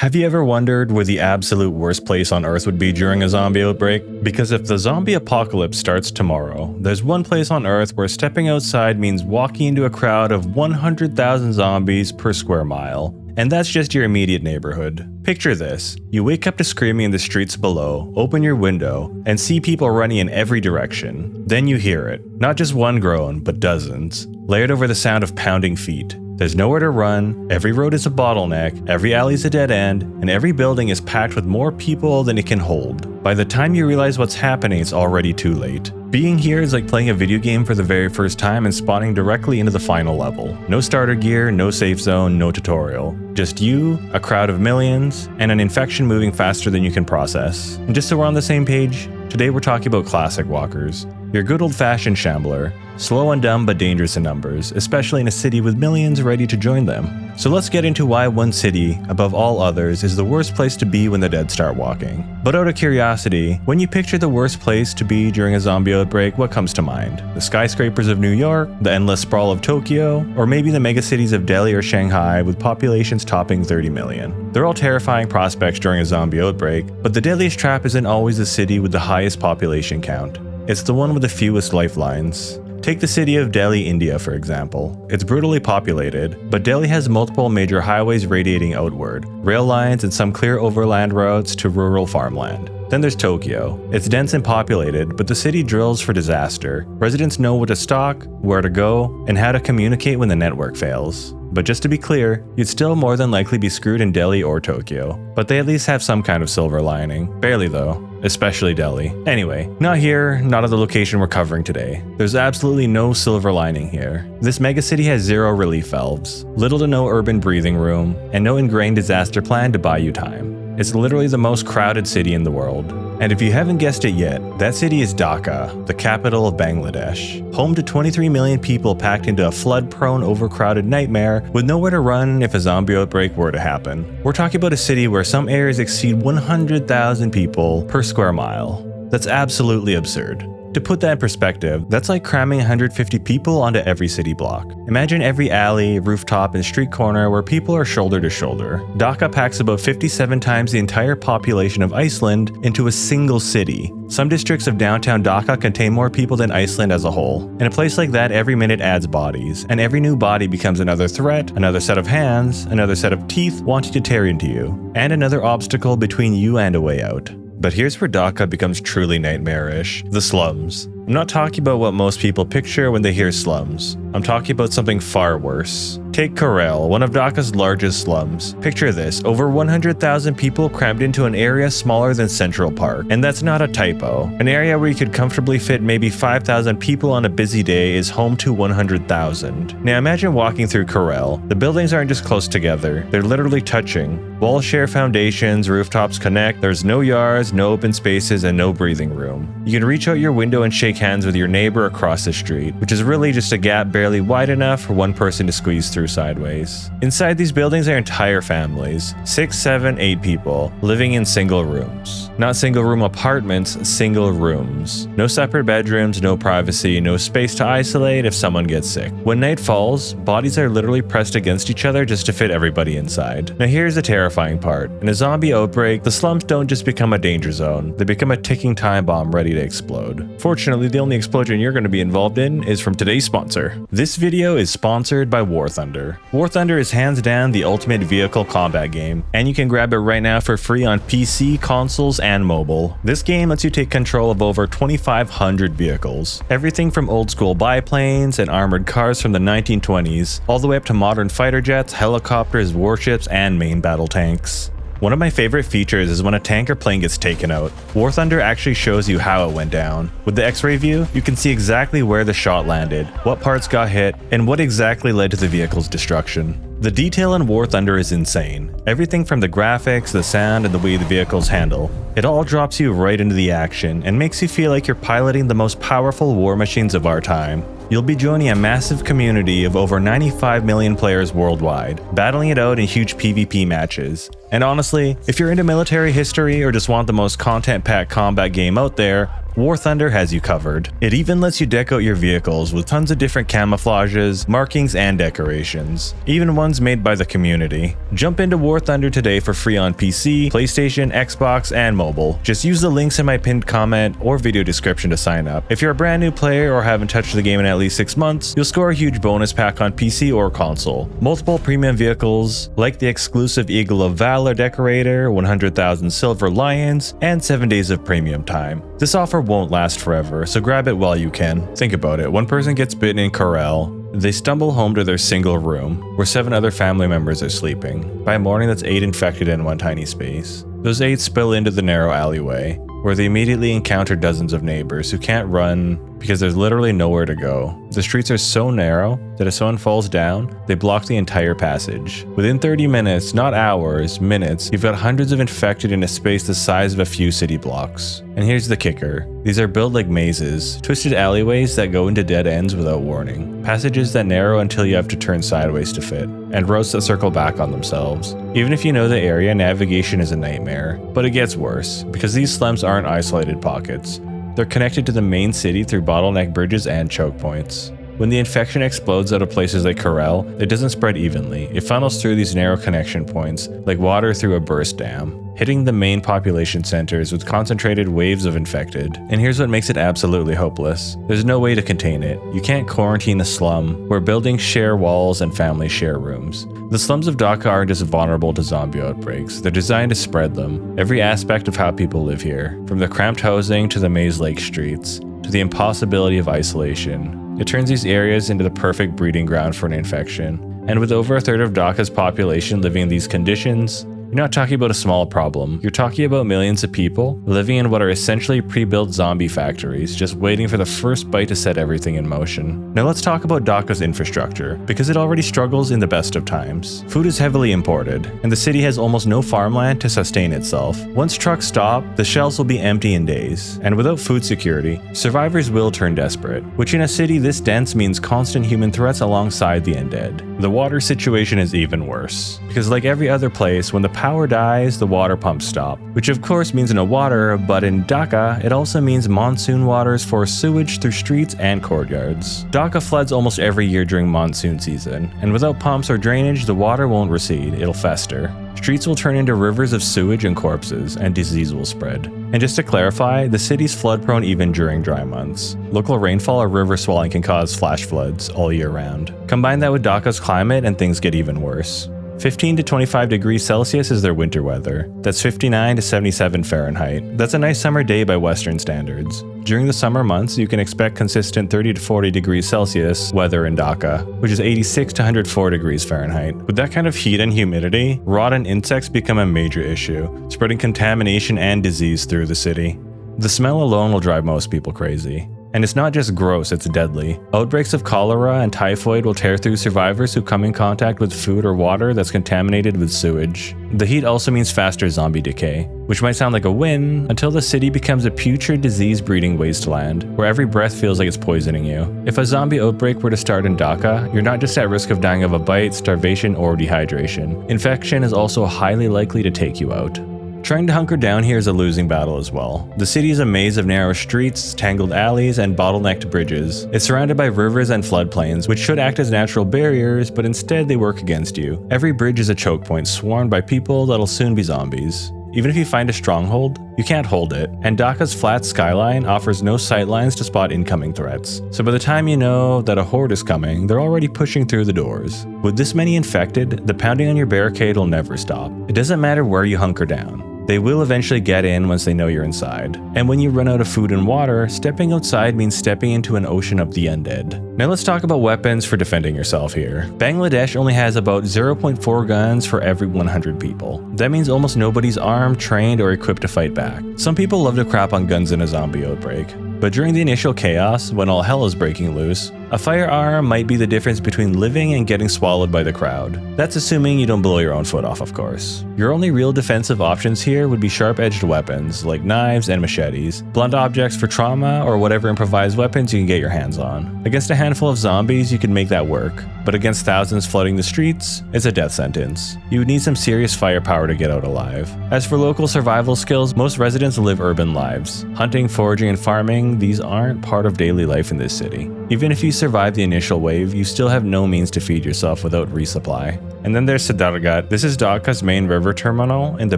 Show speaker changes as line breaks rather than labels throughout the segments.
Have you ever wondered where the absolute worst place on Earth would be during a zombie outbreak? Because if the zombie apocalypse starts tomorrow, there's one place on Earth where stepping outside means walking into a crowd of 100,000 zombies per square mile. And that's just your immediate neighborhood. Picture this. You wake up to screaming in the streets below, open your window, and see people running in every direction. Then you hear it. Not just one groan, but dozens, layered over the sound of pounding feet. There's nowhere to run, every road is a bottleneck, every alley's a dead end, and every building is packed with more people than it can hold. By the time you realize what's happening, it's already too late. Being here is like playing a video game for the very first time and spawning directly into the final level. No starter gear, no safe zone, no tutorial. Just you, a crowd of millions, and an infection moving faster than you can process. And just so we're on the same page, today we're talking about classic walkers. Your good old-fashioned shambler. Slow and dumb but dangerous in numbers, especially in a city with millions ready to join them. So let's get into why one city, above all others, is the worst place to be when the dead start walking. But out of curiosity, when you picture the worst place to be during a zombie outbreak, what comes to mind? The skyscrapers of New York, the endless sprawl of Tokyo, or maybe the megacities of Delhi or Shanghai with populations topping 30 million. They're all terrifying prospects during a zombie outbreak, but the deadliest trap isn't always the city with the highest population count. It's the one with the fewest lifelines. Take the city of Delhi, India, for example. It's brutally populated, but Delhi has multiple major highways radiating outward, rail lines and some clear overland routes to rural farmland. Then there's Tokyo. It's dense and populated, but the city drills for disaster. Residents know what to stock, where to go, and how to communicate when the network fails. But just to be clear, you'd still more than likely be screwed in Delhi or Tokyo. But they at least have some kind of silver lining. Barely though. Especially Delhi. Anyway, not here, not at the location we're covering today. There's absolutely no silver lining here. This megacity has zero relief valves, little to no urban breathing room, and no ingrained disaster plan to buy you time. It's literally the most crowded city in the world. And if you haven't guessed it yet, that city is Dhaka, the capital of Bangladesh. Home to 23 million people packed into a flood-prone, overcrowded nightmare with nowhere to run if a zombie outbreak were to happen. We're talking about a city where some areas exceed 100,000 people per square mile. That's absolutely absurd. To put that in perspective, that's like cramming 150 people onto every city block. Imagine every alley, rooftop, and street corner where people are shoulder to shoulder. Dhaka packs about 57 times the entire population of Iceland into a single city. Some districts of downtown Dhaka contain more people than Iceland as a whole. In a place like that, every minute adds bodies, and every new body becomes another threat, another set of hands, another set of teeth wanting to tear into you, and another obstacle between you and a way out. But here's where Dhaka becomes truly nightmarish: the slums. I'm not talking about what most people picture when they hear slums. I'm talking about something far worse. Take Karel, one of Dhaka's largest slums. Picture this, over 100,000 people crammed into an area smaller than Central Park. And that's not a typo. An area where you could comfortably fit maybe 5,000 people on a busy day is home to 100,000. Now imagine walking through Karel. The buildings aren't just close together, they're literally touching. Walls share foundations, rooftops connect, there's no yards, no open spaces, and no breathing room. You can reach out your window and shake hands with your neighbor across the street, which is really just a gap barely wide enough for one person to squeeze through sideways. Inside these buildings are entire families, 6, 7, 8 people, living in single rooms. Not single room apartments, single rooms. No separate bedrooms, no privacy, no space to isolate if someone gets sick. When night falls, bodies are literally pressed against each other just to fit everybody inside. Now here's the terrifying part. In a zombie outbreak, the slums don't just become a danger zone, they become a ticking time bomb ready to explode. Fortunately, the only explosion you're going to be involved in is from today's sponsor. This video is sponsored by War Thunder. War Thunder is hands down the ultimate vehicle combat game, and you can grab it right now for free on PC, consoles, and mobile. This game lets you take control of over 2,500 vehicles. Everything from old school biplanes and armored cars from the 1920s, all the way up to modern fighter jets, helicopters, warships, and main battle tanks. One of my favorite features is when a tank or plane gets taken out. War Thunder actually shows you how it went down. With the X-ray view, you can see exactly where the shot landed, what parts got hit, and what exactly led to the vehicle's destruction. The detail in War Thunder is insane. Everything from the graphics, the sound, and the way the vehicles handle. It all drops you right into the action and makes you feel like you're piloting the most powerful war machines of our time. You'll be joining a massive community of over 95 million players worldwide, battling it out in huge PvP matches. And honestly, if you're into military history or just want the most content-packed combat game out there, War Thunder has you covered. It even lets you deck out your vehicles with tons of different camouflages, markings, and decorations, even ones made by the community. Jump into War Thunder today for free on PC, PlayStation, Xbox, and mobile. Just use the links in my pinned comment or video description to sign up. If you're a brand new player or haven't touched the game in at least 6 months, you'll score a huge bonus pack on PC or console. Multiple premium vehicles, like the exclusive Eagle of Valor decorator, 100,000 silver lions, and 7 days of premium time. This offer won't last forever, so grab it while you can. Think about it, one person gets bitten in Corel. They stumble home to their single room, where 7 other family members are sleeping. By morning, that's 8 infected in one tiny space. Those 8 spill into the narrow alleyway, where they immediately encounter dozens of neighbors who can't run because there's literally nowhere to go. The streets are so narrow that if someone falls down, they block the entire passage. Within 30 minutes, not hours, minutes, you've got hundreds of infected in a space the size of a few city blocks. And here's the kicker. These are built like mazes, twisted alleyways that go into dead ends without warning, passages that narrow until you have to turn sideways to fit, and roads that circle back on themselves. Even if you know the area, navigation is a nightmare. But it gets worse, because these slums aren't isolated pockets. They're connected to the main city through bottleneck bridges and choke points. When the infection explodes out of places like Corel, it doesn't spread evenly. It funnels through these narrow connection points, like water through a burst dam, hitting the main population centers with concentrated waves of infected. And here's what makes it absolutely hopeless. There's no way to contain it. You can't quarantine a slum, where buildings share walls and families share rooms. The slums of Dhaka aren't just vulnerable to zombie outbreaks, they're designed to spread them. Every aspect of how people live here, from the cramped housing to the maze-like streets, to the impossibility of isolation. It turns these areas into the perfect breeding ground for an infection. And with over a third of Dhaka's population living in these conditions, you're not talking about a small problem. You're talking about millions of people living in what are essentially pre-built zombie factories, just waiting for the first bite to set everything in motion. Now let's talk about Dhaka's infrastructure, because it already struggles in the best of times. Food is heavily imported, and the city has almost no farmland to sustain itself. Once trucks stop, the shelves will be empty in days, and without food security, survivors will turn desperate, which in a city this dense means constant human threats alongside the undead. The water situation is even worse, because like every other place, when the power dies, the water pumps stop, which of course means no water, but in Dhaka, it also means monsoon waters force sewage through streets and courtyards. Dhaka floods almost every year during monsoon season, and without pumps or drainage, the water won't recede, it'll fester. Streets will turn into rivers of sewage and corpses, and disease will spread. And just to clarify, the city's flood prone even during dry months. Local rainfall or river swelling can cause flash floods all year round. Combine that with Dhaka's climate and things get even worse. 15 to 25 degrees Celsius is their winter weather. That's 59 to 77 Fahrenheit. That's a nice summer day by Western standards. During the summer months, you can expect consistent 30 to 40 degrees Celsius weather in Dhaka, which is 86 to 104 degrees Fahrenheit. With that kind of heat and humidity, rot and insects become a major issue, spreading contamination and disease through the city. The smell alone will drive most people crazy. And it's not just gross, it's deadly. Outbreaks of cholera and typhoid will tear through survivors who come in contact with food or water that's contaminated with sewage. The heat also means faster zombie decay, which might sound like a win until the city becomes a putrid disease-breeding wasteland, where every breath feels like it's poisoning you. If a zombie outbreak were to start in Dhaka, you're not just at risk of dying of a bite, starvation, or dehydration. Infection is also highly likely to take you out. Trying to hunker down here is a losing battle as well. The city is a maze of narrow streets, tangled alleys, and bottlenecked bridges. It's surrounded by rivers and floodplains, which should act as natural barriers, but instead they work against you. Every bridge is a choke point swarmed by people that'll soon be zombies. Even if you find a stronghold, you can't hold it, and Dhaka's flat skyline offers no sightlines to spot incoming threats. So by the time you know that a horde is coming, they're already pushing through the doors. With this many infected, the pounding on your barricade will never stop. It doesn't matter where you hunker down. They will eventually get in once they know you're inside. And when you run out of food and water, stepping outside means stepping into an ocean of the undead. Now let's talk about weapons for defending yourself here. Bangladesh only has about 0.4 guns for every 100 people. That means almost nobody's armed, trained, or equipped to fight back. Some people love to crap on guns in a zombie outbreak, But during the initial chaos, when all hell is breaking loose, a firearm might be the difference between living and getting swallowed by the crowd. That's assuming you don't blow your own foot off, of course. Your only real defensive options here would be sharp-edged weapons, like knives and machetes, blunt objects for trauma, or whatever improvised weapons you can get your hands on. Against a handful of zombies, you can make that work, but against thousands flooding the streets, it's a death sentence. You would need some serious firepower to get out alive. As for local survival skills, most residents live urban lives. Hunting, foraging, and farming, these aren't part of daily life in this city. Even if you survive the initial wave, you still have no means to feed yourself without resupply. And then there's Sidargat. This is Dhaka's main river terminal in the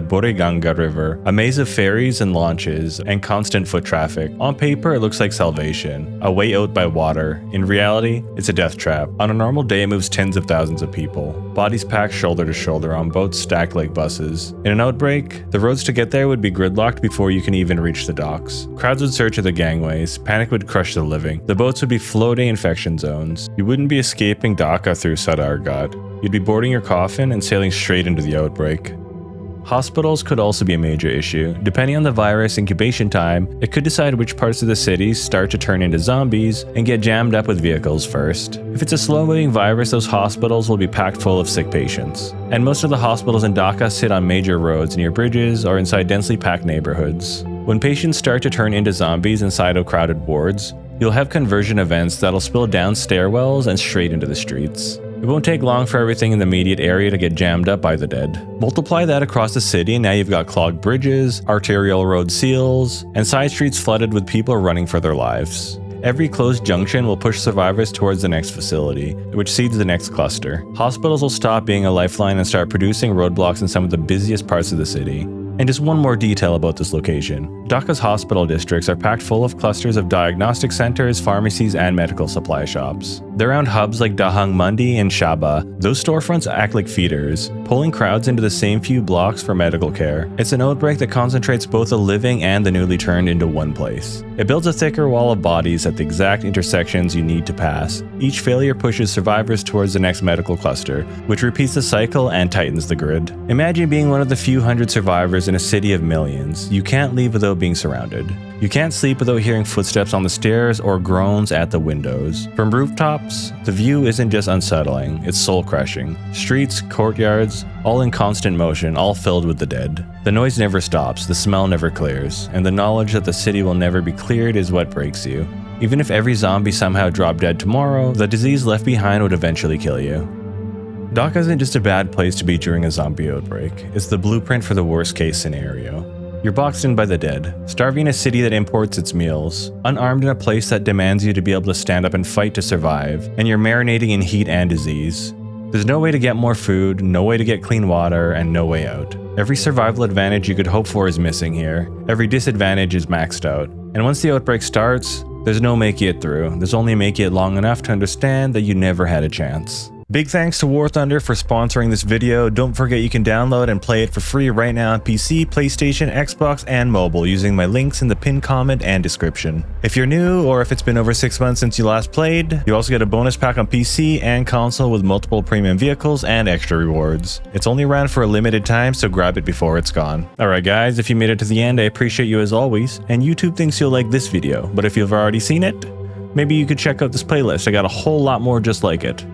Buriganga River, a maze of ferries and launches, and constant foot traffic. On paper, it looks like salvation, a way out by water. In reality, it's a death trap. On a normal day, it moves tens of thousands of people. Bodies packed shoulder to shoulder on boats stacked like buses. In an outbreak, the roads to get there would be gridlocked before you can even reach the docks. Crowds would search at the gangways, panic would crush the living. The boats would be floating infection zones. You wouldn't be escaping Dhaka through Sidargat. You'd be boarding your coffin and sailing straight into the outbreak. Hospitals could also be a major issue. Depending on the virus incubation time, it could decide which parts of the city start to turn into zombies and get jammed up with vehicles first. If it's a slow-moving virus, those hospitals will be packed full of sick patients. And most of the hospitals in Dhaka sit on major roads near bridges or inside densely packed neighborhoods. When patients start to turn into zombies inside of crowded wards, you'll have conversion events that'll spill down stairwells and straight into the streets. It won't take long for everything in the immediate area to get jammed up by the dead. Multiply that across the city and now you've got clogged bridges, arterial road seals, and side streets flooded with people running for their lives. Every closed junction will push survivors towards the next facility, which seeds the next cluster. Hospitals will stop being a lifeline and start producing roadblocks in some of the busiest parts of the city. And just one more detail about this location. Dhaka's hospital districts are packed full of clusters of diagnostic centers, pharmacies, and medical supply shops. They're around hubs like Dahang Mandi and Shaba. Those storefronts act like feeders, pulling crowds into the same few blocks for medical care. It's an outbreak that concentrates both the living and the newly turned into one place. It builds a thicker wall of bodies at the exact intersections you need to pass. Each failure pushes survivors towards the next medical cluster, which repeats the cycle and tightens the grid. Imagine being one of the few hundred survivors in a city of millions. You can't leave without being surrounded. You can't sleep without hearing footsteps on the stairs or groans at the windows. From rooftops, the view isn't just unsettling, it's soul-crushing. Streets, courtyards, all in constant motion, all filled with the dead. The noise never stops, the smell never clears, and the knowledge that the city will never be cleared is what breaks you. Even if every zombie somehow dropped dead tomorrow, the disease left behind would eventually kill you. Dhaka isn't just a bad place to be during a zombie outbreak, it's the blueprint for the worst-case scenario. You're boxed in by the dead, starving in a city that imports its meals, unarmed in a place that demands you to be able to stand up and fight to survive, and you're marinating in heat and disease. There's no way to get more food, no way to get clean water, and no way out. Every survival advantage you could hope for is missing here. Every disadvantage is maxed out. And once the outbreak starts, there's no making it through. There's only making it long enough to understand that you never had a chance. Big thanks to War Thunder for sponsoring this video. Don't forget you can download and play it for free right now on PC, PlayStation, Xbox, and mobile using my links in the pinned comment and description. If you're new, or if it's been over 6 months since you last played, you also get a bonus pack on PC and console with multiple premium vehicles and extra rewards. It's only around for a limited time, so grab it before it's gone. Alright guys, if you made it to the end, I appreciate you as always, and YouTube thinks you'll like this video, but if you've already seen it, maybe you could check out this playlist. I got a whole lot more just like it.